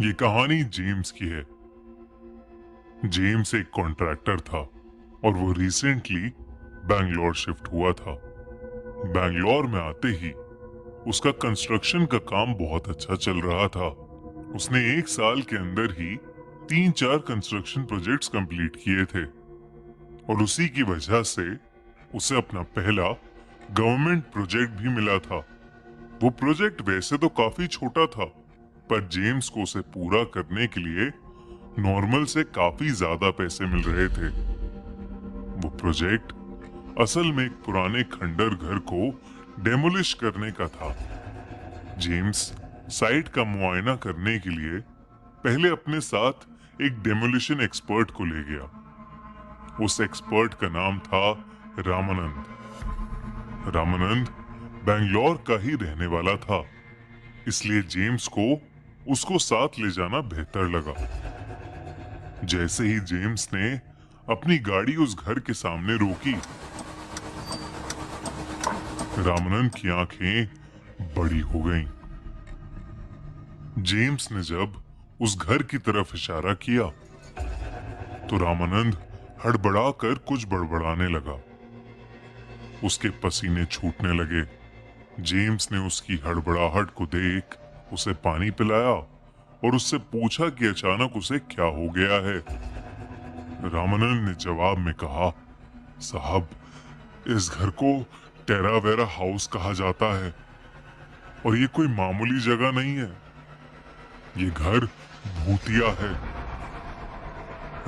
ये कहानी जेम्स की है। जेम्स एक कॉन्ट्रैक्टर था और वो रिसेंटली बैंगलोर शिफ्ट हुआ था। बैंगलोर में आते ही उसका कंस्ट्रक्शन का काम बहुत अच्छा चल रहा था। उसने एक साल के अंदर ही 3-4 कंस्ट्रक्शन प्रोजेक्ट्स कंप्लीट किए थे और उसी की वजह से उसे अपना पहला गवर्नमेंट प्रोजेक्ट भी मिला था। वो प्रोजेक्ट वैसे तो काफी छोटा था, पर जेम्स को उसे पूरा करने के लिए नॉर्मल से काफी ज्यादा पैसे मिल रहे थे। वो प्रोजेक्ट असल में एक पुराने खंडर घर को डेमोलिश करने का था। जेम्स साइट का मुआयना करने के लिए पहले अपने साथ एक डेमोलिशन एक्सपर्ट को ले गया। उस एक्सपर्ट का नाम था रामानंद। रामानंद बैंगलोर का ही रहने वाला था, इसलिए जेम्स को उसको साथ ले जाना बेहतर लगा। जैसे ही जेम्स ने अपनी गाड़ी उस घर के सामने रोकी, रामानंद की आंखें बड़ी हो गईं। जेम्स ने जब उस घर की तरफ इशारा किया तो रामानंद हड़बड़ाकर कुछ बड़बड़ाने लगा। उसके पसीने छूटने लगे। जेम्स ने उसकी हड़बड़ाहट को देख उसे पानी पिलाया और उससे पूछा कि अचानक उसे क्या हो गया है। रामानंद ने जवाब में कहा, साहब, इस घर को टेरावेरा हाउस कहा जाता है और ये कोई मामूली जगह नहीं है। ये घर भूतिया है।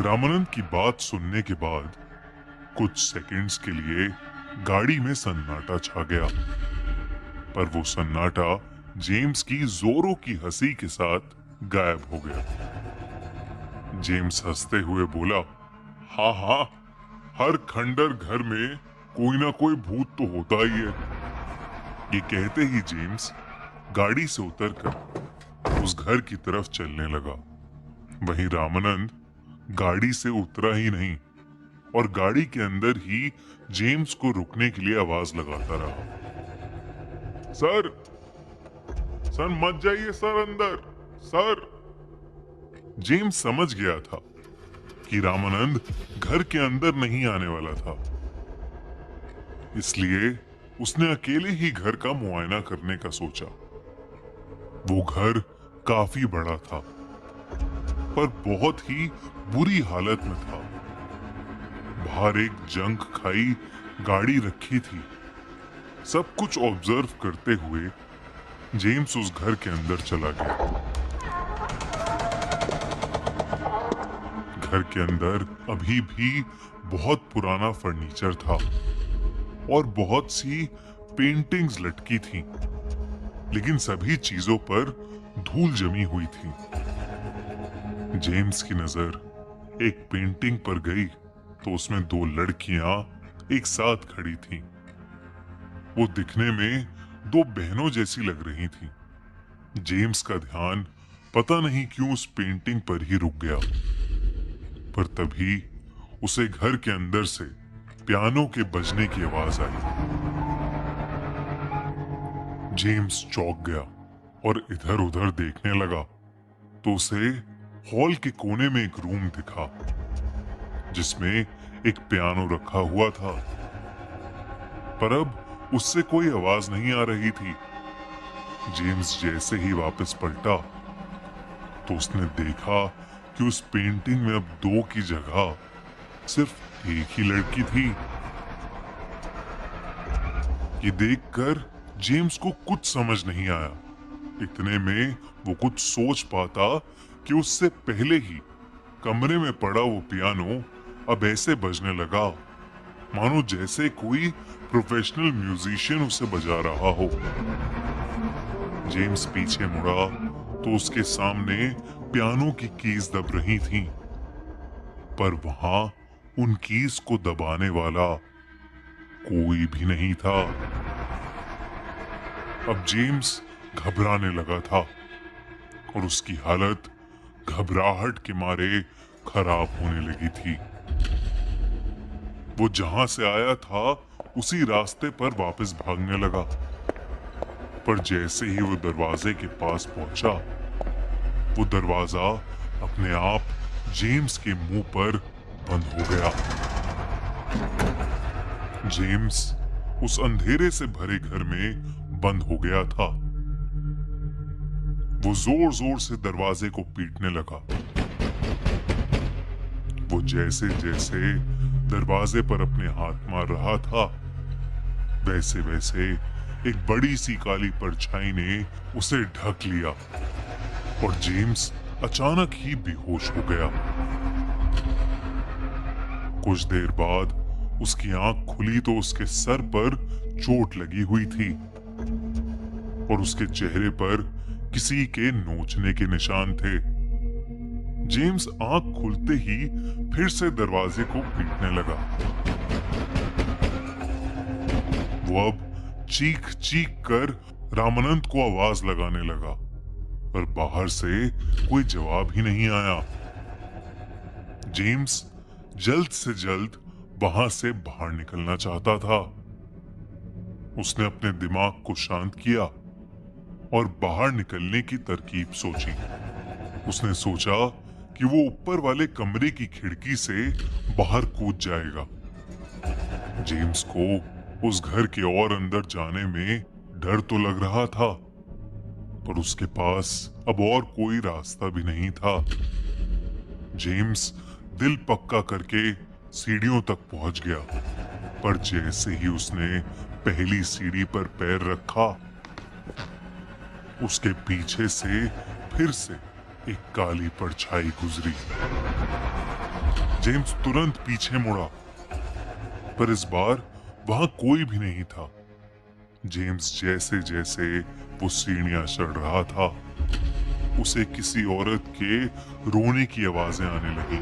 रामानंद की बात सुनने के बाद कुछ सेकंड्स के लिए गाड़ी में सन्नाटा छा गया, पर वो सन्नाटा जेम्स की जोरों की हंसी के साथ गायब हो गया। जेम्स हंसते हुए बोला, हाँ हाँ, हर खंडर घर में कोई ना कोई भूत तो होता ही है। ये कहते ही जेम्स गाड़ी से उतरकर उस घर की तरफ चलने लगा। वहीं रामानंद गाड़ी से उतरा ही नहीं और गाड़ी के अंदर ही जेम्स को रुकने के लिए आवाज लगाता रहा, सर, सर मत जाइए सर अंदर, सर। जेम्स समझ गया था कि रामानंद घर के अंदर नहीं आने वाला था, इसलिए उसने अकेले ही घर का मुआयना करने का सोचा। वो घर काफी बड़ा था, पर बहुत ही बुरी हालत में था। बाहर एक जंग खाई गाड़ी रखी थी। सब कुछ ऑब्जर्व करते हुए जेम्स उस घर के अंदर चला गया। घर के अंदर अभी भी बहुत पुराना फर्नीचर था और बहुत सी पेंटिंग्स लटकी थीं, लेकिन सभी चीजों पर धूल जमी हुई थी। जेम्स की नजर एक पेंटिंग पर गई तो उसमें 2 लड़कियां एक साथ खड़ी थीं। वो दिखने में 2 बहनों जैसी लग रही थीं। जेम्स का ध्यान पता नहीं क्यों उस पेंटिंग पर ही रुक गया, पर तभी उसे घर के अंदर से पियानो के बजने की आवाज आई। जेम्स चौंक गया और इधर उधर देखने लगा तो उसे हॉल के कोने में एक रूम दिखा जिसमें एक पियानो रखा हुआ था, पर अब उससे कोई आवाज नहीं आ रही थी। जेम्स जैसे ही वापस पलटा तो उसने देखा कि उस पेंटिंग में अब 2 की जगह सिर्फ एक ही लड़की थी। ये देखकर जेम्स को कुछ समझ नहीं आया। इतने में वो कुछ सोच पाता कि उससे पहले ही कमरे में पड़ा वो पियानो अब ऐसे बजने लगा मानो जैसे कोई प्रोफेशनल म्यूजिशियन उसे बजा रहा हो। जेम्स पीछे मुड़ा तो उसके सामने पियानो की कीज दब रही थीं, पर वहां उन कीज को दबाने वाला कोई भी नहीं था। अब जेम्स घबराने लगा था और उसकी हालत घबराहट के मारे खराब होने लगी थी। वो जहां से आया था उसी रास्ते पर वापस भागने लगा, पर जैसे ही वो दरवाजे के पास पहुंचा वो दरवाजा अपने आप जेम्स के मुंह पर बंद हो गया। जेम्स उस अंधेरे से भरे घर में बंद हो गया था। वो जोर जोर से दरवाजे को पीटने लगा। वो जैसे जैसे दरवाजे पर अपने हाथ मार रहा था, वैसे वैसे एक बड़ी सी काली परछाई ने उसे ढक लिया और जेम्स अचानक ही बेहोश हो गया। कुछ देर बाद उसकी आंख खुली तो उसके सर पर चोट लगी हुई थी और उसके चेहरे पर किसी के नोचने के निशान थे। जेम्स आंख खुलते ही फिर से दरवाजे को पीटने लगा। वो अब चीख चीख कर रामानंद को आवाज लगाने लगा, पर बाहर से कोई जवाब ही नहीं आया। जेम्स जल्द से जल्द वहां से बाहर निकलना चाहता था। उसने अपने दिमाग को शांत किया और बाहर निकलने की तरकीब सोची। उसने सोचा कि वो ऊपर वाले कमरे की खिड़की से बाहर कूद जाएगा। जेम्स को उस घर के और अंदर जाने में डर तो लग रहा था, पर उसके पास अब और कोई रास्ता भी नहीं था। जेम्स दिल पक्का करके सीढ़ियों तक पहुंच गया, पर जैसे ही उसने पहली सीढ़ी पर पैर रखा, उसके पीछे से फिर से एक काली परछाई गुजरी। जेम्स तुरंत पीछे मुड़ा, पर इस बार वहां कोई भी नहीं था। जेम्स जैसे जैसे वो सीढ़ियां चढ़ रहा था, उसे किसी औरत के रोने की आवाजें आने लगी।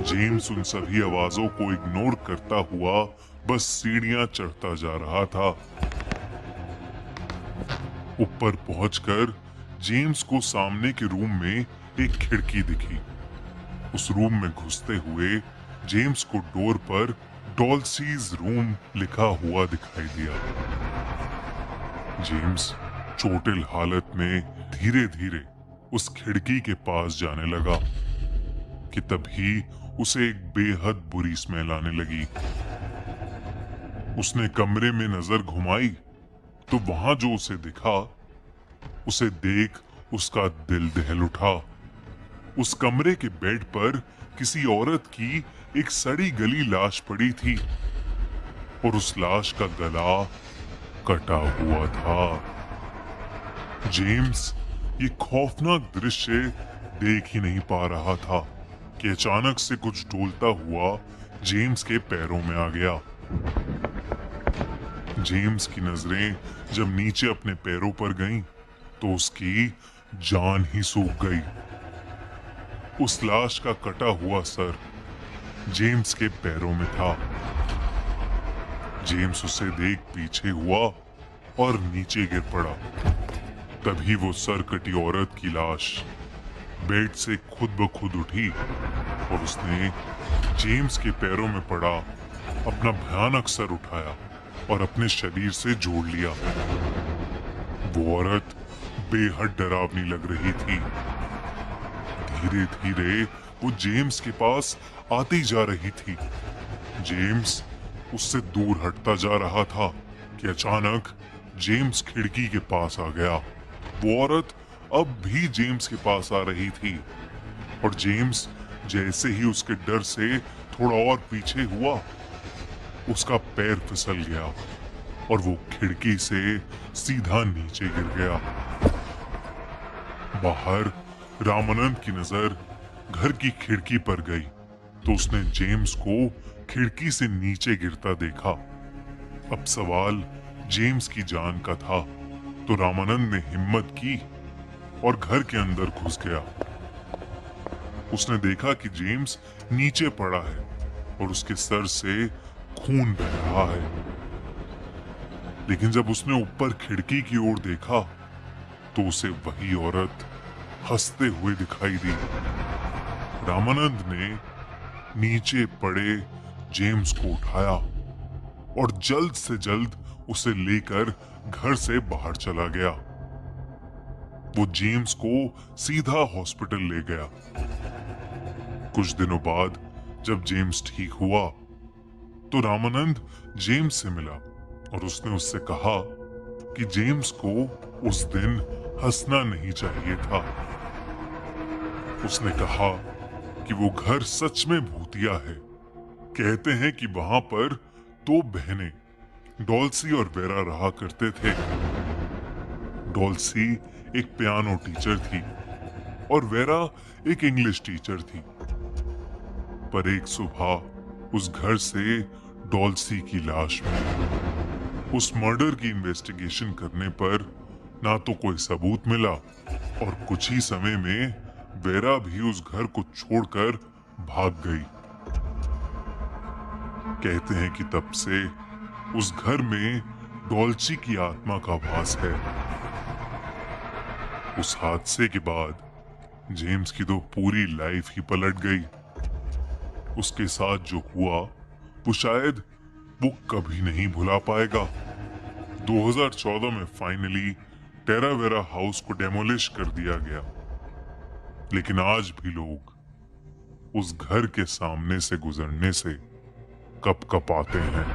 जेम्स उन सभी आवाजों को इग्नोर करता हुआ बस सीढ़ियां चढ़ता जा रहा था। ऊपर पहुंचकर जेम्स को सामने के रूम में एक खिड़की दिखी। उस रूम में घुसते हुए जेम्स को डोर पर डॉल्सीज रूम लिखा हुआ दिखाई दिया। जेम्स चोटिल हालत में धीरे धीरे उस खिड़की के पास जाने लगा कि तभी उसे एक बेहद बुरी स्मेल आने लगी। उसने कमरे में नजर घुमाई तो वहां जो उसे दिखा, उसे देख उसका दिल दहल उठा। उस कमरे के बेड पर किसी औरत की एक सड़ी गली लाश पड़ी थी और उस लाश का गला कटा हुआ था। जेम्स ये खौफनाक दृश्य देख ही नहीं पा रहा था कि अचानक से कुछ डोलता हुआ जेम्स के पैरों में आ गया। जेम्स की नजरें जब नीचे अपने पैरों पर गईं, तो उसकी जान ही सूख गई। उस लाश का कटा हुआ सर जेम्स के पैरों में था। जेम्स उसे देख पीछे हुआ और नीचे गिर पड़ा। तभी वो सर कटी औरत की लाश बेड से खुद ब खुद उठी और उसने जेम्स के पैरों में पड़ा अपना भयानक सर उठाया और अपने शरीर से जोड़ लिया। वो औरत बेहद डरावनी लग रही थी। धीरे धीरे वो जेम्स के पास आती जा रही थी। जेम्स उससे दूर हटता जा रहा था कि अचानक जेम्स खिड़की के पास आ गया। वो औरत अब भी जेम्स के पास आ रही थी और जेम्स जैसे ही उसके डर से थोड़ा और पीछे हुआ, उसका पैर फिसल गया और वो खिड़की से सीधा नीचे गिर गया। बाहर रामानंद की नजर घर की खिड़की पर गई तो उसने जेम्स को खिड़की से नीचे गिरता देखा। अब सवाल जेम्स की जान का था, तो रामानंद ने हिम्मत की और घर के अंदर घुस गया। उसने देखा कि जेम्स नीचे पड़ा है और उसके सर से खून बह रहा है। लेकिन जब उसने ऊपर खिड़की की ओर देखा तो उसे वही औरत हंसते हुए दिखाई दी। रामानंद ने नीचे पड़े जेम्स को उठाया और जल्द से जल्द उसे लेकर घर से बाहर चला गया। वो जेम्स को सीधा हॉस्पिटल ले गया। कुछ दिनों बाद जब जेम्स ठीक हुआ तो रामानंद जेम्स से मिला और उसने उससे कहा कि जेम्स को उस दिन हंसना नहीं चाहिए था। उसने कहा कि वो घर सच में भूतिया है। कहते हैं कि वहां पर दो बहनें डॉल्सी और वेरा रहा करते थे। डॉल्सी एक पियानो टीचर थी और वेरा एक इंग्लिश टीचर थी। पर एक सुबह उस घर से डॉल्सी की लाश मिली। उस मर्डर की इन्वेस्टिगेशन करने पर ना तो कोई सबूत मिला और कुछ ही समय में वेरा भी उस घर को छोड़कर भाग गई। कहते हैं कि तब से उस घर में डॉल्ची की आत्मा का वास है। उस हादसे के बाद जेम्स की तो पूरी लाइफ ही पलट गई। उसके साथ जो हुआ वो शायद वो कभी नहीं भुला पाएगा। 2014 में फाइनली टेरावेरा हाउस को डेमोलिश कर दिया गया, लेकिन आज भी लोग उस घर के सामने से गुजरने से कपकपाते हैं।